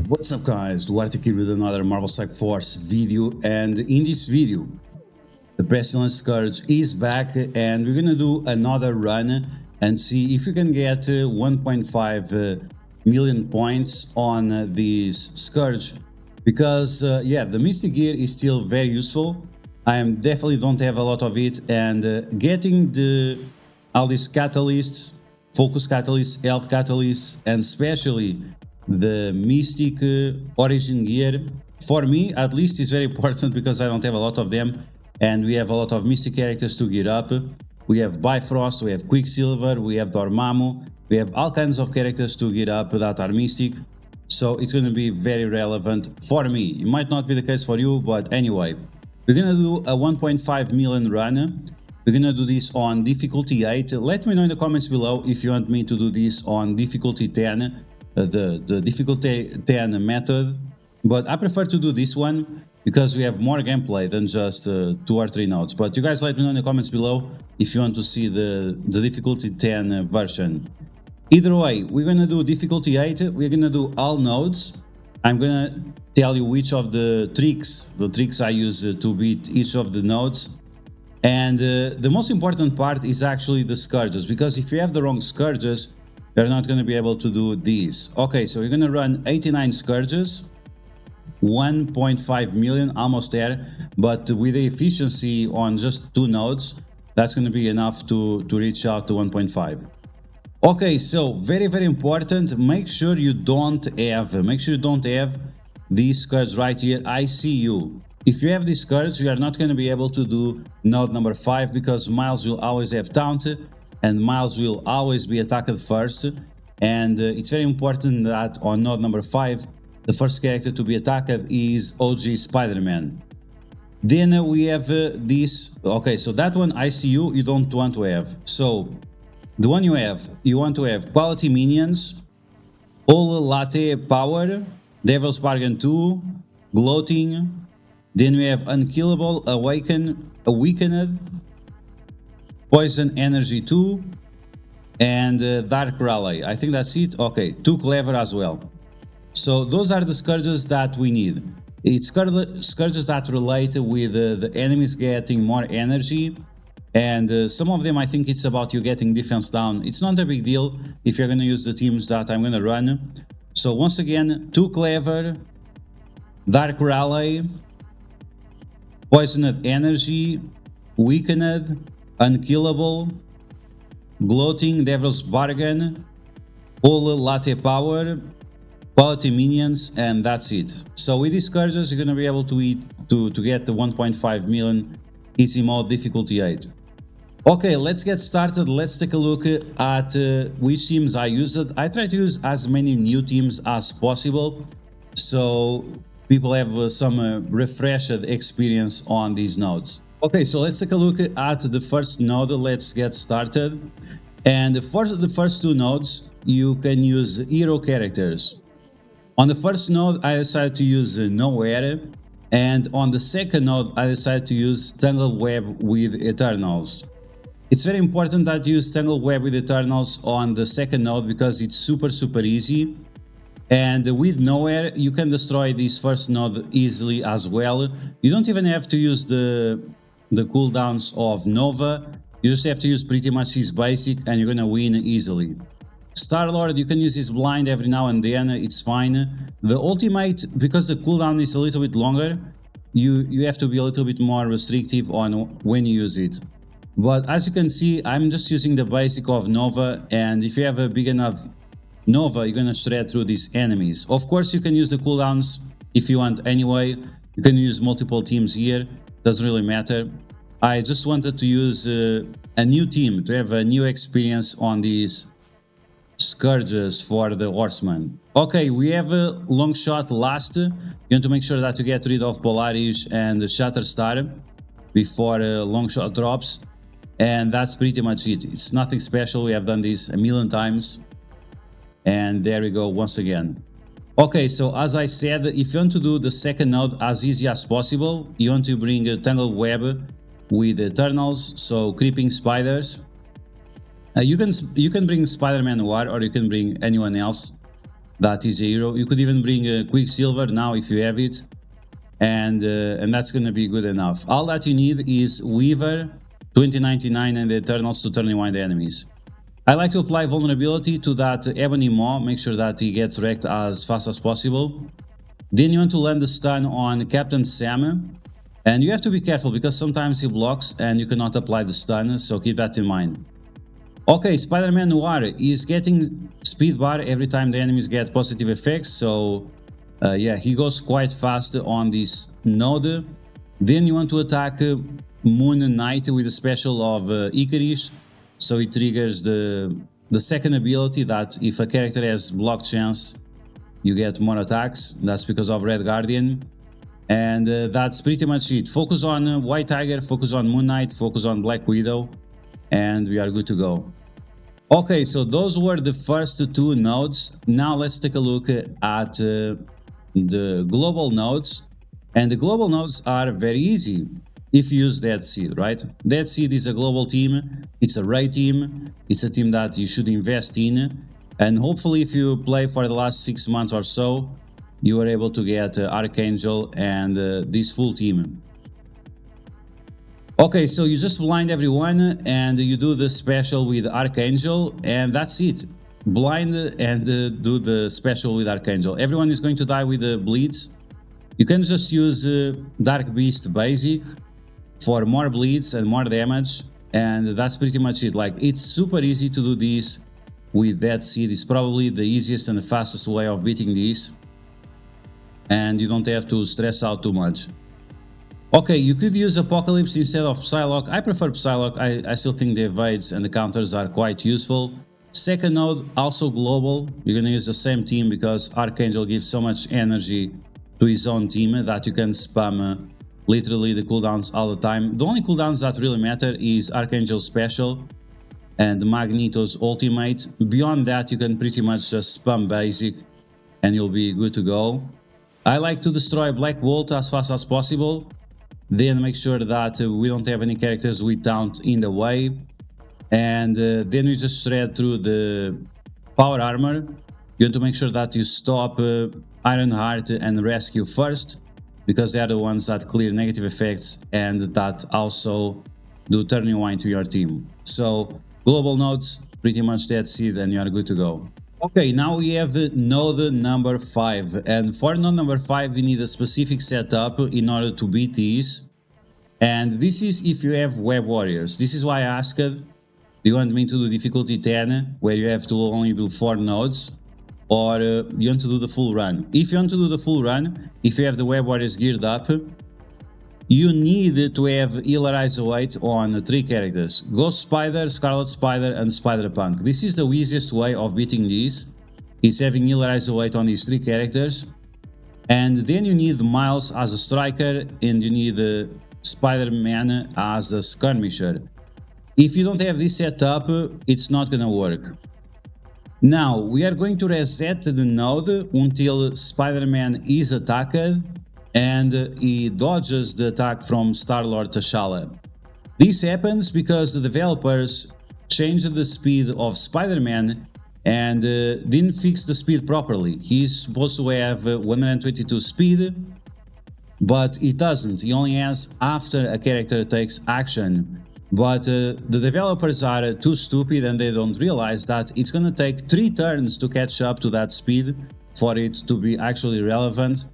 What's up guys, DuArktik here with another Marvel Strike Force video, and in this video the Pestilence Scourge is back and we're gonna do another run and see if we can get 1.5 million points on this Scourge, because yeah, the Mystic Gear is still very useful. I definitely don't have a lot of it, and getting all these catalysts, focus catalysts, health catalysts, and especially the Mystic Origin Gear, for me at least, is very important because I don't have a lot of them, and we have a lot of Mystic characters to gear up. We have Bifrost, we have Quicksilver, we have Dormammu, we have all kinds of characters to gear up that are Mystic, so it's going to be very relevant for me. It might not be the case for you, but anyway, we're going to do a 1.5 million run. We're going to do this on difficulty 8. Let me know in the comments below if you want me to do this on difficulty 10. The difficulty 10 method, but I prefer to do this one because we have more gameplay than just 2 or 3 nodes. But you guys let me know in the comments below if you want to see the difficulty 10 version. Either way, we're gonna do difficulty 8. We're gonna do all nodes. I'm gonna tell you which of the tricks I use to beat each of the nodes. And the most important part is actually the Scourges, because if you have the wrong Scourges, you're not going to be able to do these. Okay, so we're going to run 89 Scourges, 1.5 million, almost there, but with the efficiency on just 2 nodes, that's going to be enough to reach out to 1.5. Okay, so very important, make sure you don't have this Scourge right here, ICU. If you have this Scourge, you are not going to be able to do node number 5, because Miles will always have taunt, and Miles will always be attacked first, and it's very important that on node number 5 the first character to be attacked is OG Spider-Man. Then we have this. Okay, so that one ICU you don't want to have. So the one you want to have quality minions, all latte power, Devil's Bargain 2, gloating. Then we have unkillable, awakened, poison energy 2, and dark rally. I think that's it. Okay, too clever as well. So those are the Scourges that we need. It's Scourges that relate with the enemies getting more energy, and some of them I think it's about you getting defense down. It's not a big deal if you're going to use the teams that I'm going to run. So once again, too clever, dark rally, poisoned energy, weakened, unkillable, gloating, Devil's Bargain, all latte power, quality minions, and that's it. So with these Scourges, you're going to be able to get the 1.5 million easy mode difficulty 8. Okay, let's get started. Let's take a look at which teams I used. I try to use as many new teams as possible, so people have some refreshed experience on these nodes. Okay, so let's take a look at the first node. Let's get started. And for the first 2 nodes, you can use hero characters. On the first node, I decided to use Nowhere, and on the second node, I decided to use Tangled Web with Eternals. It's very important that you use Tangled Web with Eternals on the second node because it's super easy. And with Nowhere, you can destroy this first node easily as well. You don't even have to use the cooldowns of Nova. You just have to use pretty much his basic and you're gonna win easily. Star-Lord, you can use his blind every now and then, it's fine. The ultimate, because the cooldown is a little bit longer, you have to be a little bit more restrictive on when you use it. But as you can see, I'm just using the basic of Nova, and if you have a big enough Nova, you're gonna shred through these enemies. Of course, you can use the cooldowns if you want anyway. You can use multiple teams here, doesn't really matter. I just wanted to use a new team to have a new experience on these Scourges for the Horseman. Okay, we have a long shot last. You want to make sure that you get rid of Polaris and Shatterstar before long shot drops, and that's pretty much it. It's nothing special. We have done this a million times, and there we go once again. Okay, so as I said, if you want to do the second node as easy as possible, you want to bring a Tangled Web with Eternals, so creeping spiders. You can bring Spider-Man War, or you can bring anyone else. that is a hero. You could even bring a Quicksilver now if you have it, and that's gonna be good enough. All that you need is Weaver, 2099, and the Eternals to turn rewind the enemies. I like to apply vulnerability to that Ebony Maw, make sure that he gets wrecked as fast as possible. Then you want to land the stun on Captain Sam, and you have to be careful because sometimes he blocks and you cannot apply the stun, so keep that in mind. Okay, Spider-Man Noir is getting speed bar every time the enemies get positive effects, so yeah, he goes quite fast on this node. Then you want to attack Moon Knight with a special of Icarus, so it triggers the second ability that if a character has block chance, you get more attacks. That's because of Red Guardian. And that's pretty much it. Focus on White Tiger, focus on Moon Knight, focus on Black Widow, and we are good to go. Okay, so those were the first two nodes. Now let's take a look at the global nodes. And the global nodes are very easy if you use Dead Seed, right? Dead Seed is a global team, it's a raid team, it's a team that you should invest in. And hopefully if you play for the last 6 months or so, you are able to get Archangel and this full team. Okay, so you just blind everyone and you do the special with Archangel, and that's it. Blind and do the special with Archangel. Everyone is going to die with the bleeds. You can just use Dark Beast basic for more bleeds and more damage, and that's pretty much it. Like, it's super easy to do this with Dead Seed. It's probably the easiest and the fastest way of beating this, and you don't have to stress out too much. Okay, you could use Apocalypse instead of Psylocke. I prefer Psylocke. I still think the evades and the counters are quite useful. Second node, also global. You're gonna use the same team because Archangel gives so much energy to his own team that you can spam literally the cooldowns all the time. The only cooldowns that really matter is Archangel's special and Magneto's ultimate. Beyond that, you can pretty much just spam basic and you'll be good to go. I like to destroy Black Bolt as fast as possible. Then make sure that we don't have any characters with taunt in the way. And then we just shred through the power armor. You want to make sure that you stop Ironheart and Rescue first, because they are the ones that clear negative effects and that also do turn rewind to your team. So global nodes, pretty much Dead Seed, and you are good to go. Okay, now we have node number 5, and for node number 5 we need a specific setup in order to beat these, and this is if you have Web Warriors. This is why I asked, do you want me to do difficulty 10, where you have to only do 4 nodes, or you want to do the full run? If you want to do the full run, if you have the Web Warriors geared up, you need to have Healer Eyes Await on 3 characters: Ghost Spider, Scarlet Spider, and Spider-Punk. This is the easiest way of beating these, is having Healer Eyes Await on these 3 characters. And then you need Miles as a striker, and you need Spider-Man as a skirmisher. If you don't have this set up, it's not gonna work. Now, we are going to reset the node until Spider-Man is attacked, and he dodges the attack from Star-Lord T'Challa. This happens because the developers changed the speed of Spider-Man and didn't fix the speed properly. He's supposed to have 122 speed, but he doesn't. He only has after a character takes action. But the developers are too stupid and they don't realize that it's gonna take 3 turns to catch up to that speed for it to be actually relevant.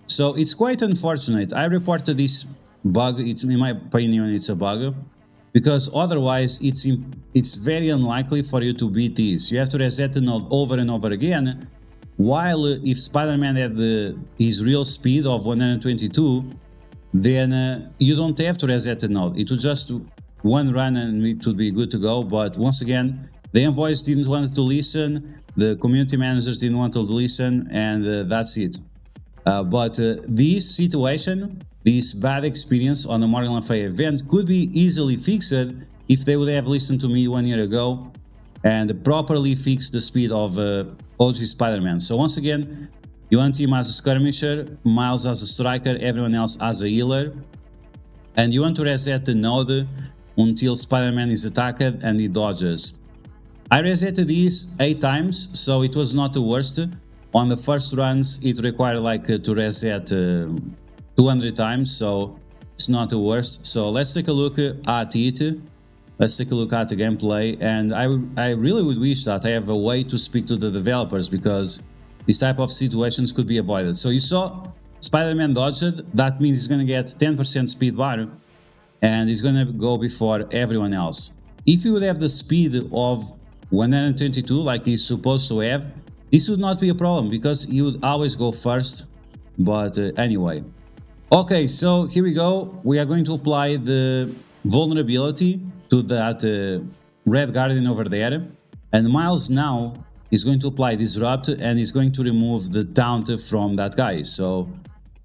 So it's quite unfortunate. I reported this bug. It's, in my opinion, it's a bug, because otherwise it's very unlikely for you to beat this. You have to reset the node over and over again, while if Spider-Man had his real speed of 122, then you don't have to reset the node. It would just one run and it would be good to go. But once again, the envoys didn't want to listen, the community managers didn't want to listen, and that's it. But this situation, this bad experience on the Morgan Le Fay event could be easily fixed if they would have listened to me 1 year ago and properly fixed the speed of OG Spider-Man. So once again, you want him as a skirmisher, Miles as a striker, everyone else as a healer, and you want to reset the node until Spider-Man is attacked and he dodges. I resetted this 8 times, so it was not the worst. On the first runs, it required like to reset 200 times, so it's not the worst. So let's take a look at it. Let's take a look at the gameplay, and I really would wish that I have a way to speak to the developers, because this type of situations could be avoided. So you saw Spider-Man dodged, that means he's gonna get 10% speed bar, and he's gonna go before everyone else. If you would have the speed of 122 like he's supposed to have, this would not be a problem, because he would always go first. But anyway. Okay, so here we go. We are going to apply the vulnerability to that red guardian over there. And Miles now is going to apply disrupt, and is going to remove the taunt from that guy. So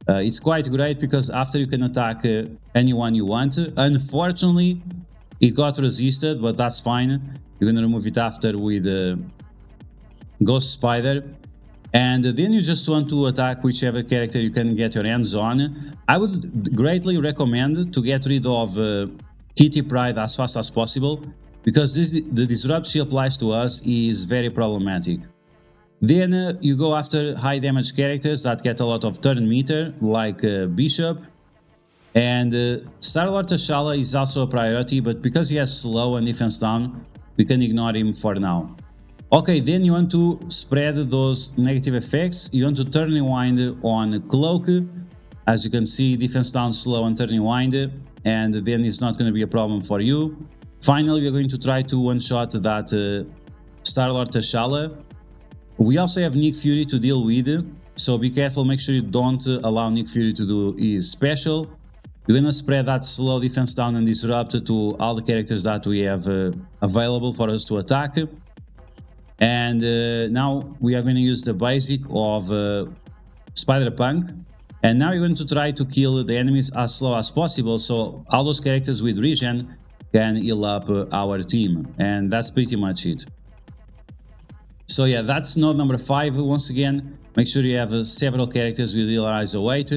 it's quite great, because after you can attack anyone you want. Unfortunately, it got resisted, but that's fine. You're gonna remove it after with Ghost Spider. And then you just want to attack whichever character you can get your hands on. I would greatly recommend to get rid of Kitty Pryde as fast as possible, because the disrupt she applies to us is very problematic. Then you go after high damage characters that get a lot of turn meter, like Bishop. And Star-Lord T'Challa is also a priority, but because he has slow and defense down, we can ignore him for now. Okay, then you want to spread those negative effects. You want to turn rewind on Cloak. As you can see, defense down, slow, and turn rewind, and then it's not going to be a problem for you. Finally, we're going to try to one-shot that Star-Lord T'Challa. We also have Nick Fury to deal with, so be careful, make sure you don't allow Nick Fury to do his special. You're gonna spread that slow defense down and disrupt to all the characters that we have available for us to attack. And now we are going to use the basic of Spider-Punk. And now you're going to try to kill the enemies as slow as possible, so all those characters with regen can heal up our team. And that's pretty much it. So yeah, that's node number 5. Once again, make sure you have several characters with heal Rise of Weight.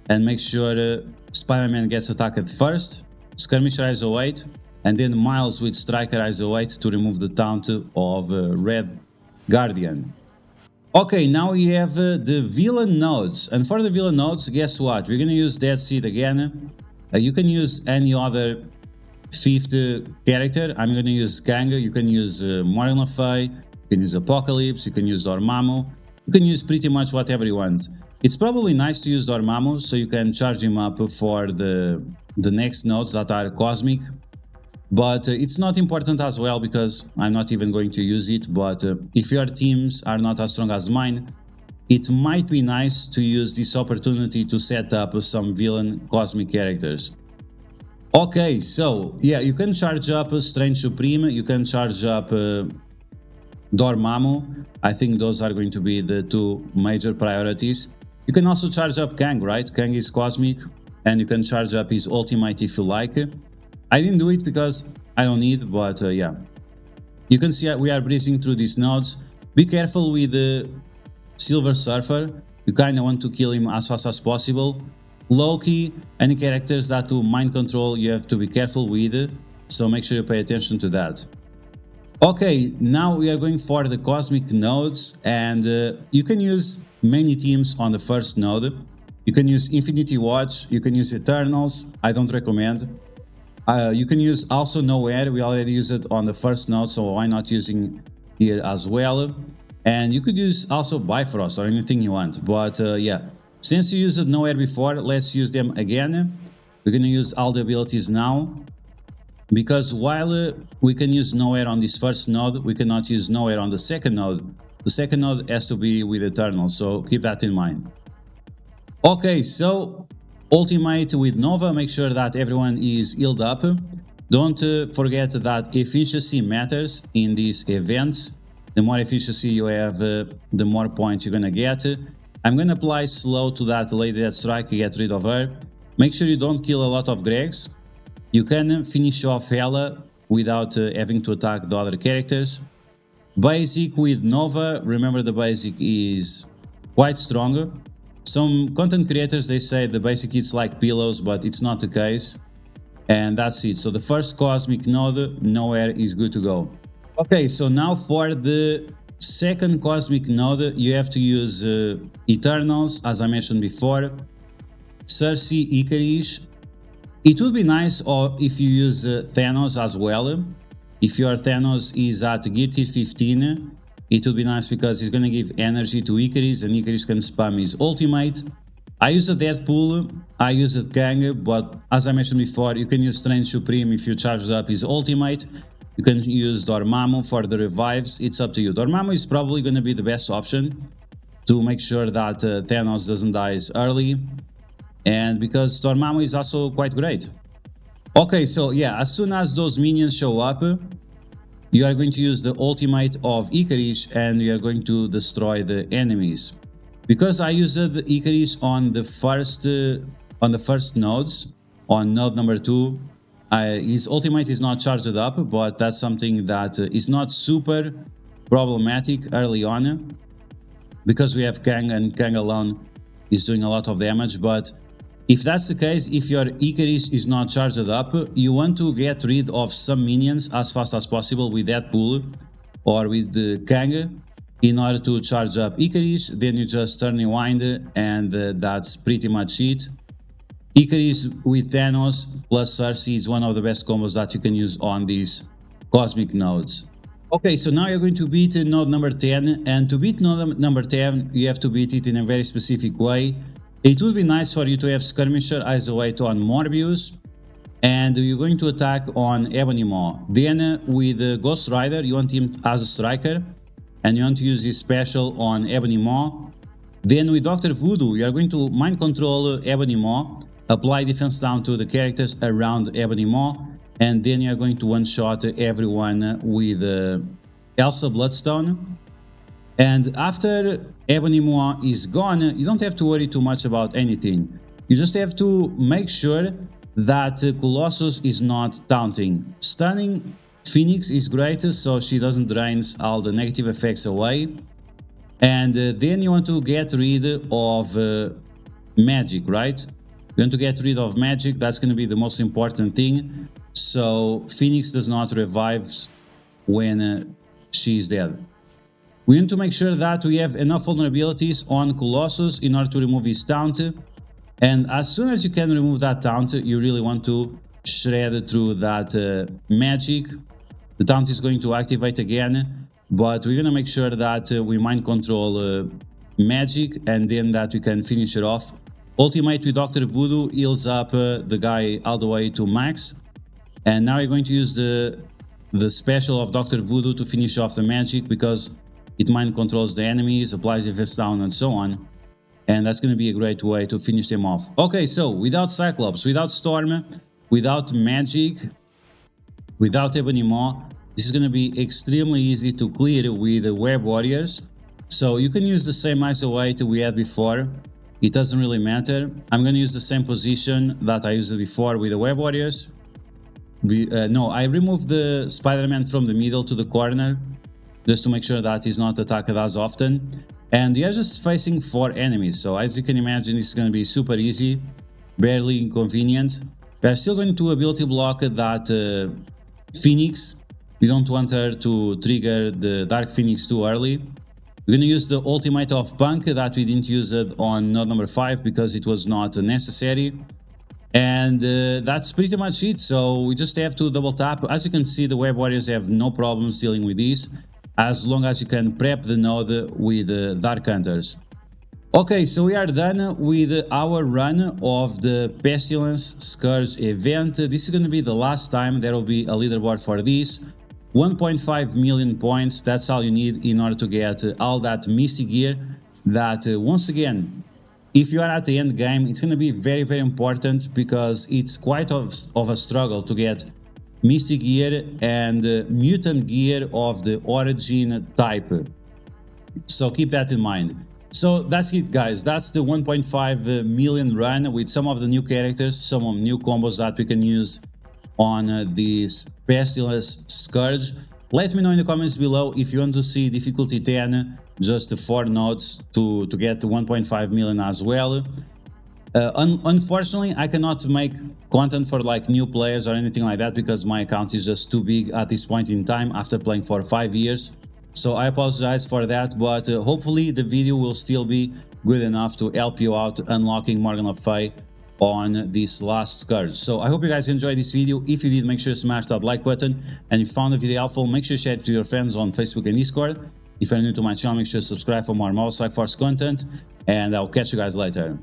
And make sure Spider-Man gets attacked first, Skirmisher Rise of Weight, and then Miles with Striker Rise of Weight to remove the taunt of Red Guardian. Okay, now we have the villain nodes, and for the villain nodes, guess what? We're gonna use Dead Seed again. You can use any other 5th character. I'm gonna use Kang. You can use Morgan Le Fay, you can use Apocalypse, you can use Dormammu, you can use pretty much whatever you want. It's probably nice to use Dormammu, so you can charge him up for the next nodes that are cosmic. But it's not important as well, because I'm not even going to use it. But if your teams are not as strong as mine, it might be nice to use this opportunity to set up some villain cosmic characters. Okay, so yeah, you can charge up Strange Supreme, you can charge up Dormammu. I think those are going to be the 2 major priorities. You can also charge up Kang, right? Kang is cosmic, and you can charge up his ultimate if you like. I didn't do it because I don't need, but yeah. You can see we are breezing through these nodes. Be careful with the Silver Surfer. You kind of want to kill him as fast as possible. Loki, any characters that do mind control, you have to be careful with, so make sure you pay attention to that. Okay, now we are going for the cosmic nodes, and you can use many teams on the first node. You can use Infinity Watch, you can use Eternals, I don't recommend. You can use also Nowhere, we already used it on the first node, so why not using here as well. And you could use also Bifrost or anything you want, but yeah. Since you used Nowhere before, let's use them again. We're gonna use all the abilities now, because while we can use Nowhere on this first node, we cannot use Nowhere on the second node. The second node has to be with Eternal, so keep that in mind. Okay, so Ultimate with Nova, make sure that everyone is healed up. Don't forget that efficiency matters in these events. The more efficiency you have, the more points you're gonna get. I'm gonna apply slow to that Lady Death Strike, get rid of her. Make sure you don't kill a lot of Gregs. You can finish off Hela without having to attack the other characters. Basic with Nova, remember the basic is quite strong. Some content creators, they say the basic is like pillows, but it's not the case. And that's it. So the first cosmic node, Nowhere, is good to go. Okay, so now for the second cosmic node, you have to use Eternals, as I mentioned before, Cersei, Icarus. It would be nice if you use Thanos as well. If your Thanos is at gear tier 15, it would be nice because he's going to give energy to Icarus and Icarus can spam his ultimate. I use a Deadpool, I use a Kang, but as I mentioned before, you can use Strange Supreme if you charge up his ultimate. You can use Dormammu for the revives, it's up to you. Dormammu is probably going to be the best option to make sure that Thanos doesn't die early, and because Dormammu is also quite great. Okay, so yeah, as soon as those minions show up, you are going to use the ultimate of Icarus and you are going to destroy the enemies. Because I used Icarus on the first nodes, on node number 2, his ultimate is not charged up, but that's something that is not super problematic early on, because we have Kang and Kang alone is doing a lot of damage. But if that's the case, if your Icarus is not charged up, you want to get rid of some minions as fast as possible with Deadpool or with the Kang in order to charge up Icarus. Then you just turn rewind and that's pretty much it. Icarus with Thanos plus Cersei is one of the best combos that you can use on these cosmic nodes. Okay, so now you're going to beat node number 10, and to beat node number 10, you have to beat it in a very specific way. It would be nice for you to have Skirmisher as a way to on Morbius, and you're going to attack on Ebony Maw. Then with Ghost Rider, you want him as a striker, and you want to use his special on Ebony Maw. Then with Dr. Voodoo, you are going to mind control Ebony Maw, apply defense down to the characters around Ebony Maw, and then you are going to one-shot everyone with Elsa Bloodstone. And after Ebony Maw is gone, you don't have to worry too much about anything. You just have to make sure that Colossus is not taunting. Stunning Phoenix is great, so she doesn't drain all the negative effects away. And then you want to get rid of magic, right? You want to get rid of magic, that's going to be the most important thing. So Phoenix does not revive when she is dead. We need to make sure that we have enough vulnerabilities on Colossus in order to remove his taunt. And as soon as you can remove that taunt, you really want to shred through that magic. The taunt is going to activate again, but we're going to make sure that we mind control magic and then that we can finish it off. Ultimate with Dr. Voodoo heals up the guy all the way to max. And now you're going to use the special of Dr. Voodoo to finish off the magic, because it mind controls the enemies, applies defense down and so on. And that's going to be a great way to finish them off. Okay, so without Cyclops, without Storm, without magic, without Ebony Maw, this is going to be extremely easy to clear with the Web Warriors. So you can use the same isolate we had before. It doesn't really matter. I'm going to use the same position that I used before with the Web Warriors. No, I removed the Spider-Man from the middle to the corner, just to make sure that he's not attacked as often. And you're just facing 4 enemies, so as you can imagine, it's going to be super easy, barely inconvenient. We're still going to ability block that Phoenix. We don't want her to trigger the Dark Phoenix too early. We're going to use the ultimate of Punk that we didn't use it on node number 5 because it was not necessary. And that's pretty much it. So we just have to double tap. As you can see, the Web Warriors have no problems dealing with this, as long as you can prep the node with Dark Hunters. Okay, so we are done with our run of the Pestilence Scourge event. This is going to be the last time there will be a leaderboard for this. 1.5 million points, that's all you need in order to get all that Mystic gear that, once again, if you are at the end game, it's going to be very, very important, because it's quite of a struggle to get Mystic gear and Mutant gear of the origin type. So keep that in mind. So that's it, guys. That's the 1.5 million run with some of the new characters, some of new combos that we can use on this Pestilence Scourge. Let me know in the comments below if you want to see difficulty 10, just 4 nodes to get the 1.5 million as well. Unfortunately, I cannot make content for like new players or anything like that, because my account is just too big at this point in time after playing for 5 years. So I apologize for that, but hopefully the video will still be good enough to help you out unlocking Morgan Le Fay on this last Scourge. So I hope you guys enjoyed this video. If you did, make sure to smash that like button, and if you found the video helpful, make sure to share it to your friends on Facebook and Discord. If you're new to my channel, make sure to subscribe for more Marvel Strike Force content, and I'll catch you guys later.